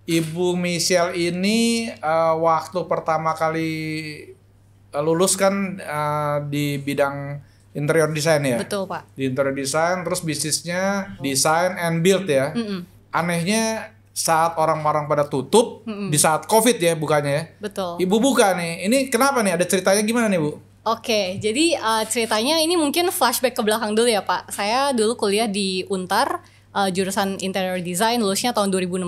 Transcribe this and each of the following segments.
Ibu Michelle ini waktu pertama kali lulus kan di bidang interior design ya? Betul, Pak. Di interior design, terus bisnisnya design and build ya. Anehnya saat orang-orang pada tutup, di saat COVID ya bukannya ya? Betul. Ibu buka nih, ini kenapa nih? Ada ceritanya gimana nih Bu? Oke, jadi ceritanya ini mungkin flashback ke belakang dulu ya Pak. Saya dulu kuliah di Untar, jurusan interior design, lulusnya tahun 2016.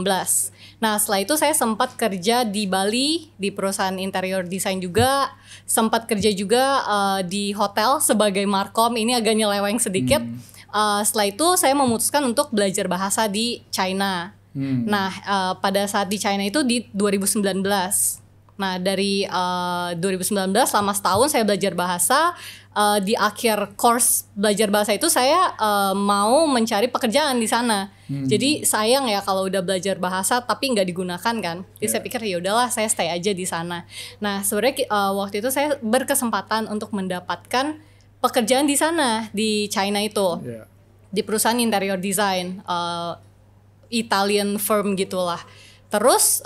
Nah setelah itu saya sempat kerja di Bali, di perusahaan interior design juga. Sempat kerja juga di hotel sebagai markom, ini agak nyeleweng sedikit. Setelah itu saya memutuskan untuk belajar bahasa di China. Nah pada saat di China itu di 2019. Nah dari 2019 selama setahun saya belajar bahasa. Di akhir course belajar bahasa itu saya mau mencari pekerjaan di sana. Jadi sayang ya kalau udah belajar bahasa tapi nggak digunakan kan. Jadi saya pikir ya udahlah saya stay aja di sana. Nah sebenarnya waktu itu saya berkesempatan untuk mendapatkan pekerjaan di sana di China itu, di perusahaan interior design Italian firm gitulah. Terus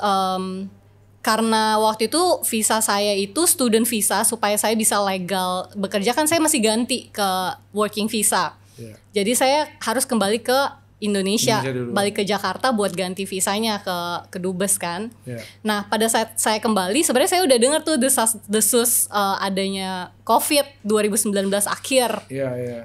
karena waktu itu visa saya itu student visa, supaya saya bisa legal bekerja kan saya masih ganti ke working visa. Jadi saya harus kembali ke Indonesia balik ke Jakarta buat ganti visanya ke Dubes kan. Nah pada saat saya kembali sebenarnya saya udah dengar tuh desus adanya COVID 2019 akhir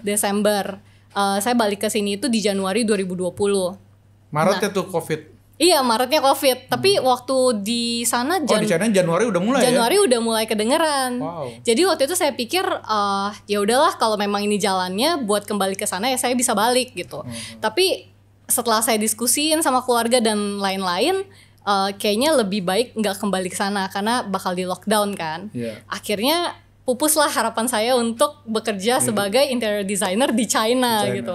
Desember. Saya balik ke sini itu di Januari 2020. Maretnya tuh COVID. Iya, Maretnya COVID. Tapi waktu di sana di China Januari udah mulai Januari udah mulai kedengeran. Jadi waktu itu saya pikir ya udahlah kalau memang ini jalannya buat kembali ke sana ya saya bisa balik gitu. Tapi setelah saya diskusiin sama keluarga dan lain-lain, kayaknya lebih baik nggak kembali ke sana karena bakal di lockdown kan. Akhirnya pupuslah harapan saya untuk bekerja sebagai interior designer di China. Gitu.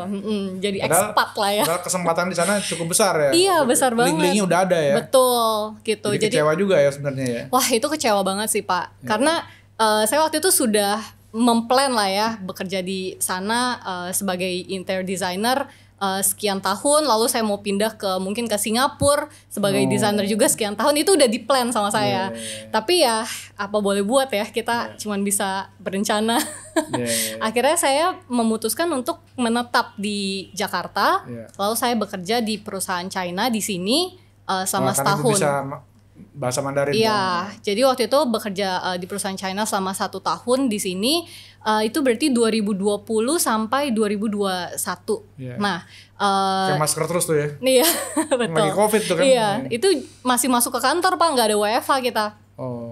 Jadi expat lah ya. Padahal kesempatan di sana cukup besar ya. Iya besar banget. Link-linknya udah ada ya. Betul gitu. Jadi kecewa juga ya sebenarnya ya. Wah itu kecewa banget sih Pak. Karena saya waktu itu sudah memplan lah ya bekerja di sana sebagai interior designer sekian tahun, lalu saya mau pindah mungkin ke Singapura sebagai desainer juga sekian tahun, itu udah di plan sama saya. Tapi ya apa boleh buat ya, kita cuman bisa berencana. Akhirnya saya memutuskan untuk menetap di Jakarta, lalu saya bekerja di perusahaan China di sini selama setahun. Bisa bahasa Mandarin. Iya, jadi waktu itu bekerja di perusahaan China selama 1 tahun di sini. Itu berarti 2020 sampai 2021. Nah, kayak masker terus tuh ya. Iya, betul. Lagi COVID tuh kan. Iya, itu masih masuk ke kantor Pak, nggak ada WFH kita.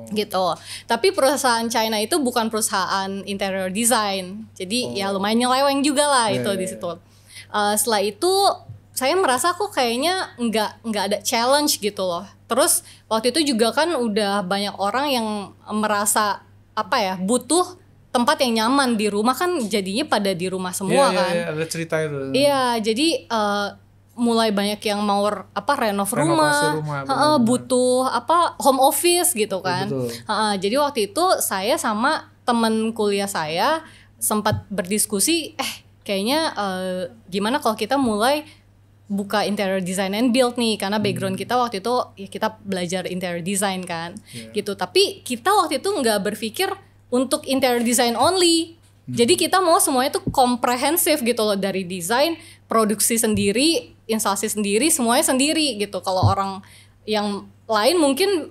Gitu. Tapi perusahaan China itu bukan perusahaan interior design. Jadi ya lumayan nyeleweng juga lah itu di situ. Setelah itu saya merasa kok kayaknya nggak ada challenge gitu loh. Terus waktu itu juga kan udah banyak orang yang merasa butuh tempat yang nyaman di rumah, kan jadinya pada di rumah semua kan. Iya, ada cerita itu. Iya, jadi mulai banyak yang mau renov rumah, butuh home office gitu kan. Jadi waktu itu saya sama teman kuliah saya sempat berdiskusi, kayaknya gimana kalau kita mulai buka interior design and build nih, karena background kita waktu itu ya kita belajar interior design kan, gitu. Tapi kita waktu itu nggak berpikir untuk interior design only. Jadi kita mau semuanya tuh komprehensif gitu loh, dari desain, produksi sendiri, instalasi sendiri, semuanya sendiri gitu. Kalau orang yang lain mungkin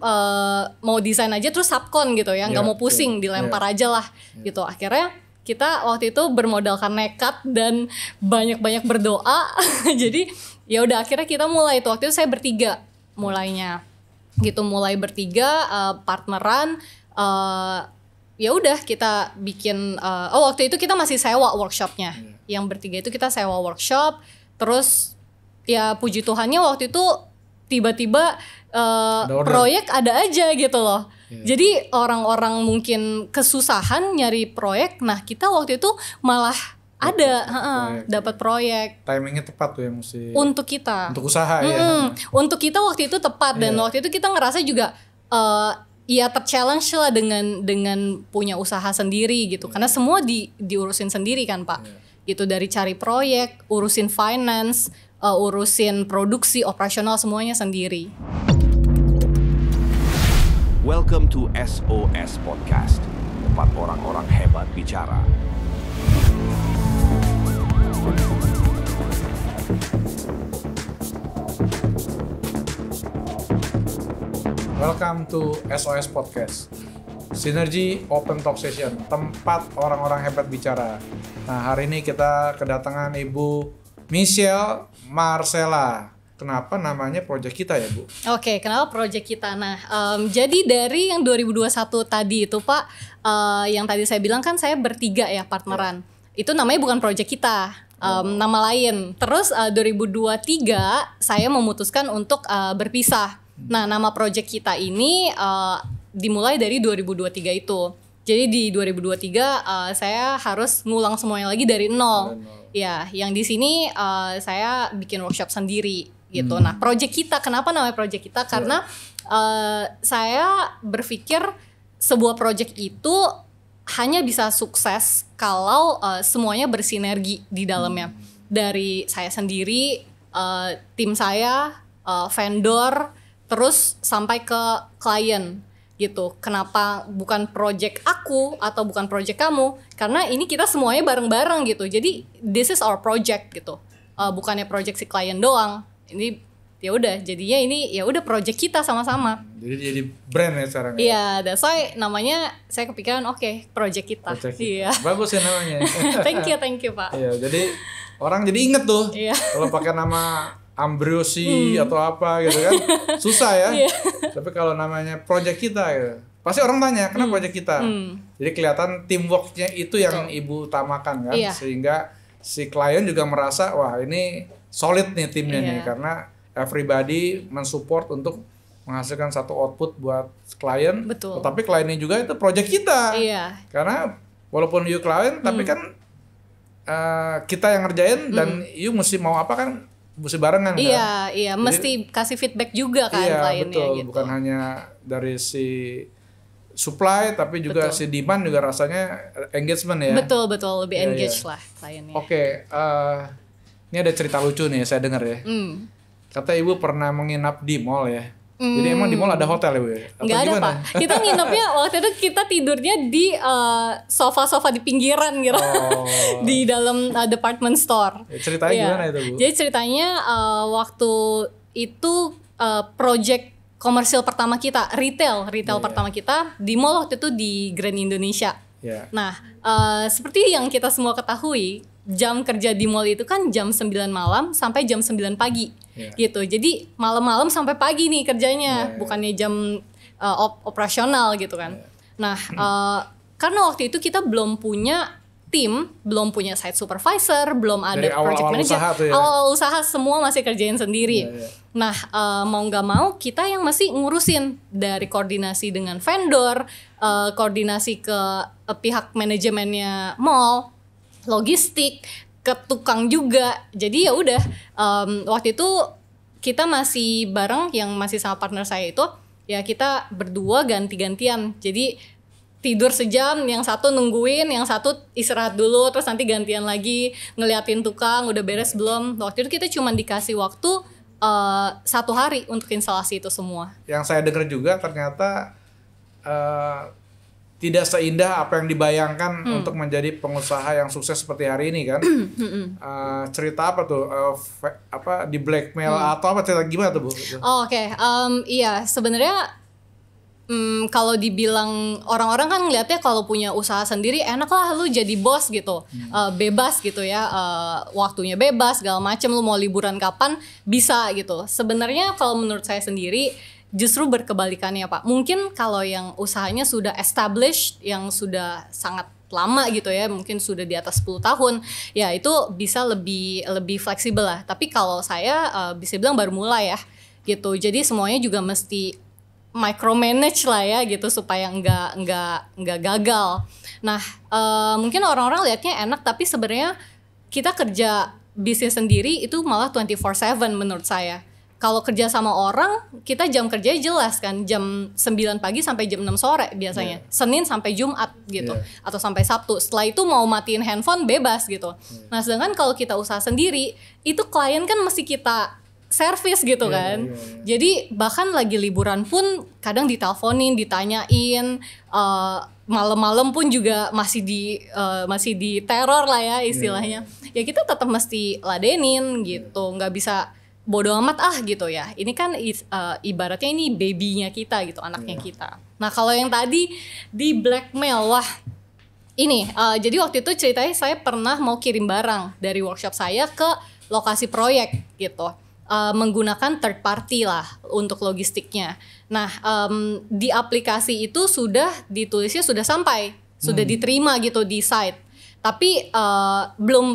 mau desain aja terus subkon gitu ya, nggak mau pusing, dilempar aja lah gitu. Akhirnya kita waktu itu bermodalkan nekat dan banyak-banyak berdoa. Jadi ya udah akhirnya kita mulai itu. Waktu itu saya bertiga mulainya gitu, mulai bertiga partneran. Ya udah kita bikin waktu itu kita masih sewa workshopnya. Yang bertiga itu kita sewa workshop. Terus ya puji Tuhannya waktu itu tiba-tiba proyek ada aja gitu loh. Jadi orang-orang mungkin kesusahan nyari proyek, nah kita waktu itu malah dapat proyek. Timingnya tepat tuh ya mesti. Untuk kita. Untuk usaha ya. Untuk kita waktu itu tepat, dan waktu itu kita ngerasa juga ya ter-challenge lah dengan punya usaha sendiri gitu. Karena semua diurusin sendiri kan Pak. Gitu, dari cari proyek, urusin finance, urusin produksi, operasional, semuanya sendiri. Welcome to SOS Podcast, tempat orang-orang hebat bicara. Welcome to SOS Podcast, Synergy Open Talk Session, tempat orang-orang hebat bicara. Nah, hari ini kita kedatangan Ibu Michelle Marcella. Kenapa namanya project kita ya, Bu? Oke, kenapa project kita? Nah, jadi dari yang 2021 tadi itu Pak, yang tadi saya bilang kan saya bertiga ya partneran. Itu namanya bukan project kita, nama lain. Terus 2023 saya memutuskan untuk berpisah. Nah, nama project kita ini dimulai dari 2023 itu. Jadi di 2023 saya harus ngulang semuanya lagi dari nol. Ya, yang di sini saya bikin workshop sendiri gitu. Nah, project kita, kenapa namanya project kita? Karena saya berpikir sebuah project itu hanya bisa sukses kalau semuanya bersinergi di dalamnya. Dari saya sendiri, tim saya, vendor, terus sampai ke klien gitu. Kenapa bukan project aku atau bukan project kamu? Karena ini kita semuanya bareng-bareng gitu. Jadi this is our project gitu. Bukannya project si klien doang. Ini ya udah jadinya ini ya udah project kita sama-sama. Jadi brand ya sekarang. Iya, that's why namanya saya kepikiran project kita. Iya. Bagus ya namanya. Thank you Pak. Iya, jadi orang jadi inget tuh. Iya. Kalau pakai nama Ambrosi atau apa gitu kan susah ya. Tapi kalau namanya project kita gitu, pasti orang tanya kenapa project kita. Jadi kelihatan teamworknya itu yang Ibu utamakan kan, sehingga si klien juga merasa wah ini solid nih timnya nih, karena everybody mensupport untuk menghasilkan satu output buat klien. Betul. Tetapi kliennya juga itu project kita. Iya. Karena walaupun you klien tapi kan kita yang ngerjain dan you mesti mau apa kan mesti barengan kan. Iya, Jadi, mesti kasih feedback juga kan kliennya betul. gitu. Bukan hanya dari si supply tapi juga si demand juga rasanya engagement ya. Betul, lebih engaged lah kliennya. Oke, ini ada cerita lucu nih saya dengar ya. Kata Ibu pernah menginap di mall ya. Jadi emang di mall ada hotel ya, Bu? Nggak ada, Pak. Kita nginepnya waktu itu kita tidurnya di sofa-sofa di pinggiran gitu. Di dalam department store. Ceritanya gimana itu, Bu? Jadi ceritanya waktu itu project komersil pertama kita, retail pertama kita di mall waktu itu di Grand Indonesia. Nah, seperti yang kita semua ketahui, jam kerja di mall itu kan jam 9 malam sampai jam 9 pagi gitu. Jadi malam-malam sampai pagi nih kerjanya, bukannya jam operasional gitu kan. Nah, karena waktu itu kita belum punya tim, belum punya site supervisor, belum ada project manager. Awal usaha semua masih kerjain sendiri. Nah, mau nggak mau kita yang masih ngurusin dari koordinasi dengan vendor, koordinasi ke pihak manajemennya mall, logistik, ke tukang juga. Jadi ya udah waktu itu kita masih bareng, yang masih sama partner saya itu ya kita berdua ganti-gantian. Jadi tidur sejam, yang satu nungguin, yang satu istirahat dulu, terus nanti gantian lagi ngeliatin tukang udah beres belum. Waktu itu kita cuma dikasih waktu 1 hari untuk instalasi itu semua. Yang saya dengar juga ternyata tidak seindah apa yang dibayangkan untuk menjadi pengusaha yang sukses seperti hari ini kan. Cerita apa tuh? Di blackmail atau apa, cerita gimana tuh, Bu? Oke. Iya, sebenarnya kalau dibilang orang-orang kan ngeliatnya kalau punya usaha sendiri enak lah, lu jadi bos gitu, bebas gitu ya, waktunya bebas segala macem, lu mau liburan kapan bisa gitu. Sebenarnya kalau menurut saya sendiri justru berkebalikannya, Pak. Mungkin kalau yang usahanya sudah established, yang sudah sangat lama gitu ya, mungkin sudah di atas 10 tahun, ya itu bisa lebih fleksibel lah. Tapi kalau saya bisa bilang baru mulai ya gitu. Jadi semuanya juga mesti micromanage lah ya gitu supaya nggak gagal. Nah, mungkin orang-orang lihatnya enak, tapi sebenarnya kita kerja bisnis sendiri itu malah 24/7 menurut saya. Kalau kerja sama orang, kita jam kerjanya jelas kan, jam 9 pagi sampai jam 6 sore biasanya. Senin sampai Jumat gitu, atau sampai Sabtu. Setelah itu mau matiin handphone bebas gitu. Nah, sedangkan kalau kita usaha sendiri, itu klien kan mesti kita servis gitu kan. Jadi bahkan lagi liburan pun kadang diteleponin, ditanyain, malam-malam pun juga masih di teror lah ya istilahnya. Ya kita tetap mesti ladenin gitu, nggak bisa bodo amat gitu ya. Ini kan ibaratnya ini babynya kita gitu, anaknya kita. Nah kalau yang tadi di blackmail, wah ini jadi waktu itu ceritanya saya pernah mau kirim barang dari workshop saya ke lokasi proyek gitu, menggunakan third party lah untuk logistiknya. Nah di aplikasi itu sudah ditulisnya sudah sampai, sudah diterima gitu di site. Tapi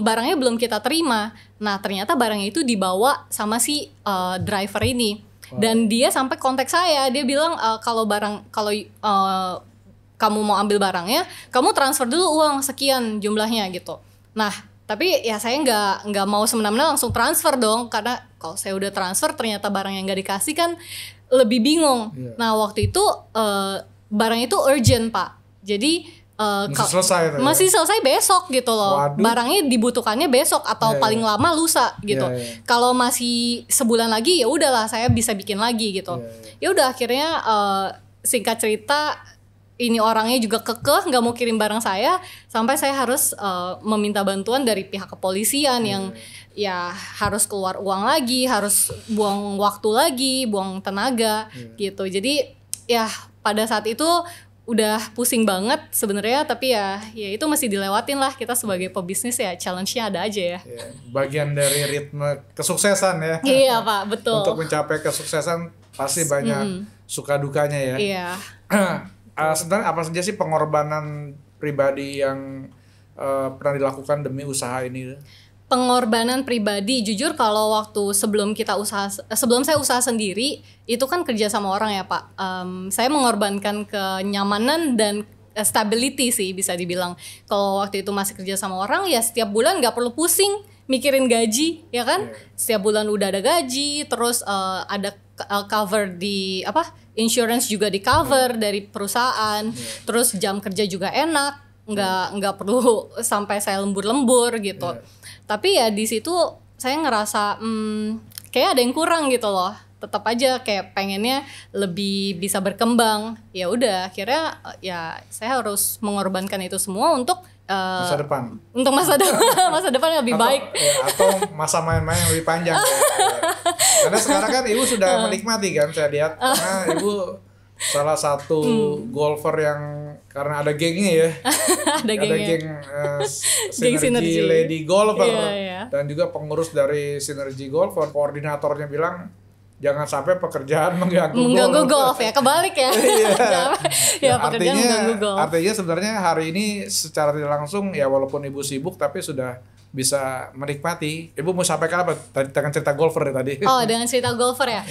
barangnya belum kita terima. Nah ternyata barangnya itu dibawa sama si driver ini. Dan dia sampai kontak saya, dia bilang kalau kamu mau ambil barangnya, kamu transfer dulu uang sekian jumlahnya gitu. Nah tapi ya saya nggak mau semena-mena langsung transfer dong, karena kalau saya udah transfer ternyata barang yang nggak dikasih kan lebih bingung. Nah waktu itu barang itu urgent Pak, jadi masih selesai besok gitu loh. Waduh. Barangnya dibutuhkannya besok atau paling lama lusa gitu. Kalau masih sebulan lagi ya udahlah saya bisa bikin lagi gitu. Ya udah akhirnya singkat cerita ini orangnya juga kekeh nggak mau kirim barang saya, sampai saya harus meminta bantuan dari pihak kepolisian yang ya harus keluar uang lagi, harus buang waktu lagi, buang tenaga gitu. Jadi ya pada saat itu udah pusing banget sebenarnya, tapi ya itu masih dilewatin lah, kita sebagai pebisnis ya challenge-nya ada aja ya. Bagian dari ritme kesuksesan ya. Iya Pak, betul. Untuk mencapai kesuksesan pasti banyak suka dukanya ya. Iya. Sebenarnya apa saja sih pengorbanan pribadi yang pernah dilakukan demi usaha ini? Pengorbanan pribadi, jujur kalau waktu sebelum saya usaha sendiri itu kan kerja sama orang ya Pak. Saya mengorbankan kenyamanan dan stability sih bisa dibilang. Kalau waktu itu masih kerja sama orang ya setiap bulan nggak perlu pusing mikirin gaji ya kan. Setiap bulan udah ada gaji, terus ada cover di insurance juga di cover dari perusahaan. Terus jam kerja juga enak, nggak perlu sampai saya lembur-lembur gitu. Tapi ya di situ saya ngerasa kayak ada yang kurang gitu loh. Tetap aja kayak pengennya lebih bisa berkembang. Ya udah akhirnya ya saya harus mengorbankan itu semua untuk masa depan. Untuk masa depan yang lebih baik. Atau masa main-main yang lebih panjang. Karena sekarang kan Ibu sudah menikmati kan, saya lihat. Karena Ibu salah satu golfer yang karena ada gengnya ya. ada geng Sinergi Lady Golfer. Dan juga pengurus dari Sinergi Golfer, koordinatornya bilang jangan sampai pekerjaan mengganggu golf ya, kebalik ya. Pekerjaan mengganggu golf. Artinya sebenarnya hari ini secara tidak langsung ya walaupun Ibu sibuk tapi sudah bisa menikmati. Ibu mau sampaikan apa dengan cerita golfer tadi? Oh, dengan cerita golfer ya.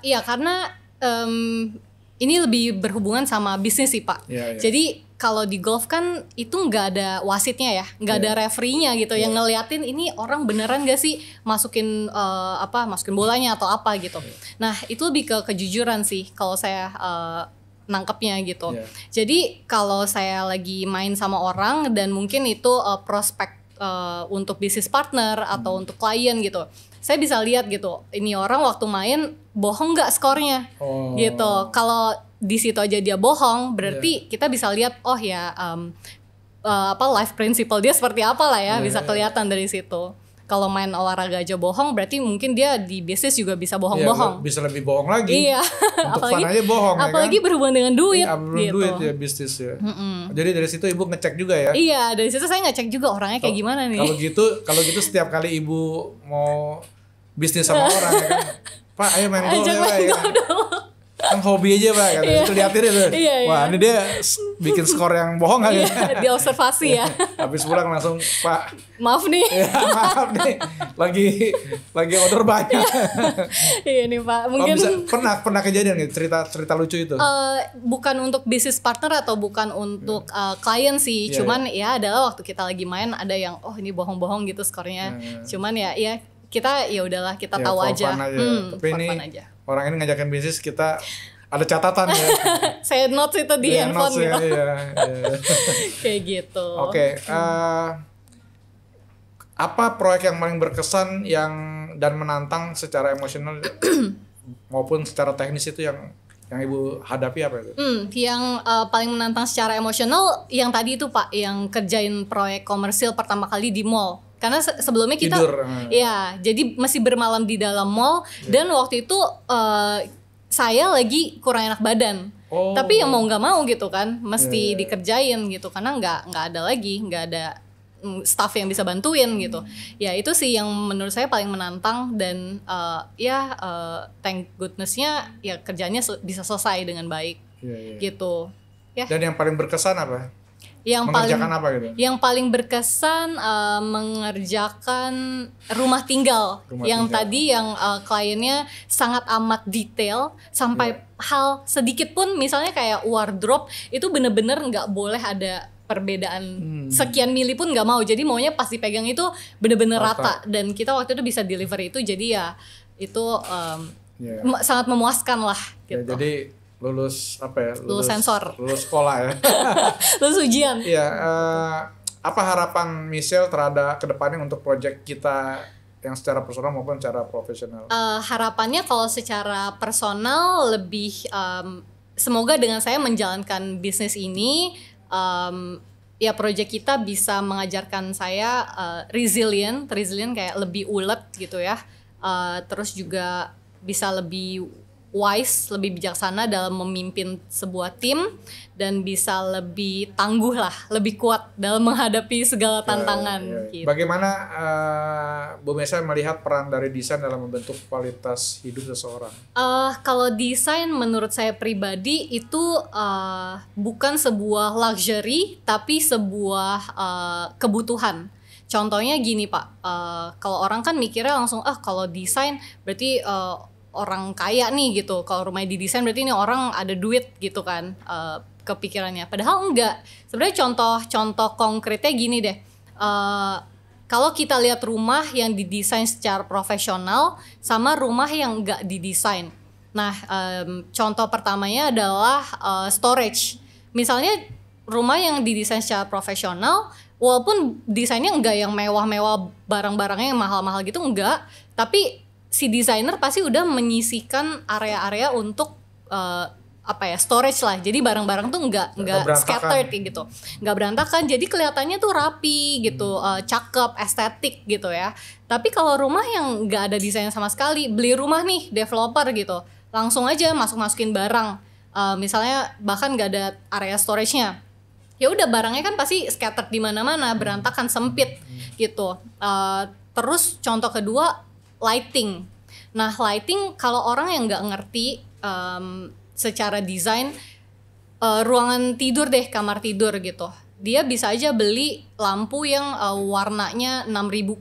Iya karena ini lebih berhubungan sama bisnis sih Pak. Jadi kalau di golf kan itu nggak ada wasitnya ya, nggak ada referee-nya gitu yang ngeliatin ini orang beneran gak sih masukin bolanya atau apa gitu. Nah itu lebih ke kejujuran sih kalau saya nangkepnya gitu. Jadi kalau saya lagi main sama orang dan mungkin itu prospek untuk bisnis partner atau untuk klien gitu, saya bisa lihat gitu ini orang waktu main bohong nggak skornya gitu. Kalau di situ aja dia bohong berarti kita bisa lihat life principle dia seperti apa lah ya, bisa kelihatan dari situ. Kalau main olahraga aja bohong berarti mungkin dia di bisnis juga bisa bohong-bohong. Bisa lebih bohong lagi. Iya. Untuk apalagi, fun aja bohong apalagi ya kan? Berhubungan dengan duit. Gitu. Duit ya bisnis ya. Jadi dari situ Ibu ngecek juga ya? Iya, dari situ saya ngecek juga orangnya kayak gimana nih. Kalau gitu setiap kali Ibu mau bisnis sama orang ya kan, Pak ayo main golf ya Pak. Kan hobi aja Pak, itu liatin itu. Wah ini dia bikin skor yang bohong kan ya. Diobservasi ya. Habis pulang langsung Pak maaf nih. Maaf nih. Lagi order banyak. Iya nih Pak. Mungkin pernah kejadian gitu cerita lucu itu. Bukan untuk business partner atau bukan untuk klien sih. Cuman ya adalah waktu kita lagi main ada yang ini bohong-bohong gitu skornya. Cuman ya kita ya udahlah kita tahu aja. Tapi ini orang ini ngajakin bisnis kita ada catatan ya. Saya notes itu di handphone gitu. Kayak gitu. Oke. Apa proyek yang paling berkesan yang dan menantang secara emosional maupun secara teknis itu yang Ibu hadapi apa itu? Yang paling menantang secara emosional yang tadi itu Pak, yang kerjain proyek komersil pertama kali di mall. Karena sebelumnya kita ya, jadi masih bermalam di dalam mall dan waktu itu saya lagi kurang enak badan. Tapi yang mau nggak mau gitu kan, mesti dikerjain gitu karena nggak ada staff yang bisa bantuin gitu. Ya itu sih yang menurut saya paling menantang dan thank goodness-nya ya kerjanya bisa selesai dengan baik gitu. Ya. Dan yang paling berkesan apa? Mengerjakan apa gitu? Yang paling berkesan mengerjakan rumah tinggal. Tadi yang kliennya sangat amat detail sampai hal sedikit pun misalnya kayak wardrobe itu bener-bener nggak boleh ada perbedaan sekian mili pun nggak mau, jadi maunya pas dipegang itu bener-bener rata dan kita waktu itu bisa deliver itu, jadi ya itu sangat memuaskan lah gitu. Ya, jadi lulus sensor, lulus sekolah ya. Lulus ujian. Iya, apa harapan Michelle terhadap kedepannya untuk proyek kita yang secara personal maupun secara profesional? Harapannya kalau secara personal lebih semoga dengan saya menjalankan bisnis ini ya proyek kita bisa mengajarkan saya resilient kayak lebih ulet gitu ya, terus juga bisa lebih wise, lebih bijaksana dalam memimpin sebuah tim dan bisa lebih tangguh lah, lebih kuat dalam menghadapi segala tantangan. Gitu. Bagaimana Bu Michelle melihat peran dari desain dalam membentuk kualitas hidup seseorang? Kalau desain menurut saya pribadi itu bukan sebuah luxury tapi sebuah kebutuhan. Contohnya gini Pak, kalau orang kan mikirnya langsung kalau desain berarti orang kaya nih gitu, kalau rumahnya didesain berarti ini orang ada duit gitu kan, kepikirannya. Padahal enggak. Sebenarnya contoh konkretnya gini deh, kalau kita lihat rumah yang didesain secara profesional sama rumah yang enggak didesain. Nah, contoh pertamanya adalah storage. Misalnya rumah yang didesain secara profesional, walaupun desainnya enggak yang mewah-mewah, barang-barangnya yang mahal-mahal gitu enggak, tapi si desainer pasti udah menyisikan area-area untuk storage lah. Jadi barang-barang tuh nggak scattered gitu, nggak berantakan. Jadi kelihatannya tuh rapi gitu, cakep, estetik gitu ya. Tapi kalau rumah yang nggak ada desainnya sama sekali, beli rumah nih developer gitu, langsung aja masukin barang. Misalnya bahkan nggak ada area storage-nya. Ya udah barangnya kan pasti scattered di mana-mana, berantakan, sempit gitu. Terus contoh kedua, lighting. Nah, lighting kalau orang yang nggak ngerti secara desain ruangan tidur deh, kamar tidur gitu, dia bisa aja beli lampu yang warnanya 6000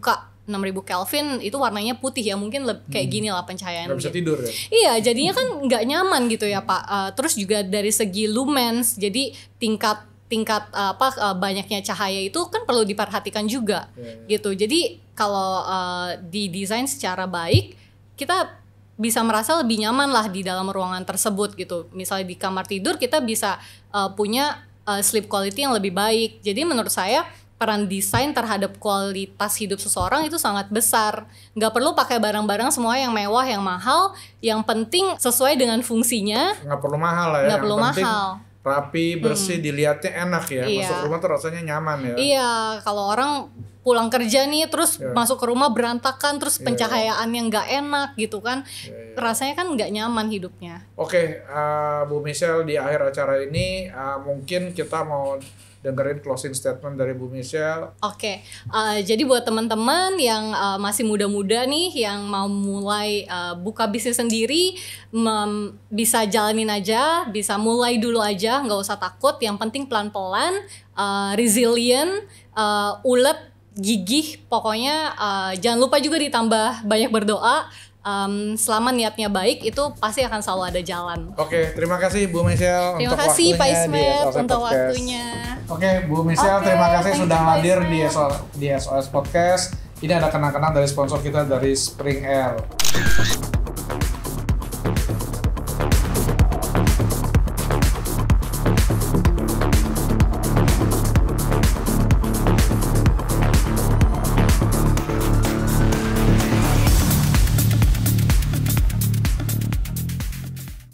Kelvin, itu warnanya putih ya, mungkin kayak gini lah pencahayaan. Nggak bisa tidur ya? Iya, jadinya kan nggak nyaman gitu ya Pak. Terus juga dari segi lumens, jadi tingkat banyaknya cahaya itu kan perlu diperhatikan juga gitu. Jadi kalau didesain secara baik, kita bisa merasa lebih nyaman lah di dalam ruangan tersebut gitu. Misalnya di kamar tidur kita bisa punya sleep quality yang lebih baik. Jadi menurut saya peran desain terhadap kualitas hidup seseorang itu sangat besar. Nggak perlu pakai barang-barang semua yang mewah, yang mahal. Yang penting sesuai dengan fungsinya. Nggak perlu mahal lah ya. Nggak perlu mahal. Rapi, bersih, dilihatnya enak ya. Iya. Masuk rumah tuh rasanya nyaman ya. Iya, kalau orang pulang kerja nih terus masuk ke rumah berantakan, terus pencahayaannya nggak enak gitu kan, rasanya kan nggak nyaman hidupnya. Oke, Bu Michelle, di akhir acara ini mungkin kita mau dengerin closing statement dari Bu Michelle. Oke, jadi buat teman-teman yang masih muda-muda nih, yang mau mulai buka bisnis sendiri, bisa jalanin aja, bisa mulai dulu aja, nggak usah takut. Yang penting pelan-pelan, resilient, ulet, gigih, pokoknya jangan lupa juga ditambah banyak berdoa. Selama niatnya baik, itu pasti akan selalu ada jalan. Oke, terima kasih Bu Michelle. Terima kasih Pak Ismet untuk waktunya. Oke, Bu Michelle, terima kasih sudah hadir di SOS Podcast. Ini ada kenang-kenang dari sponsor kita, dari Spring Air.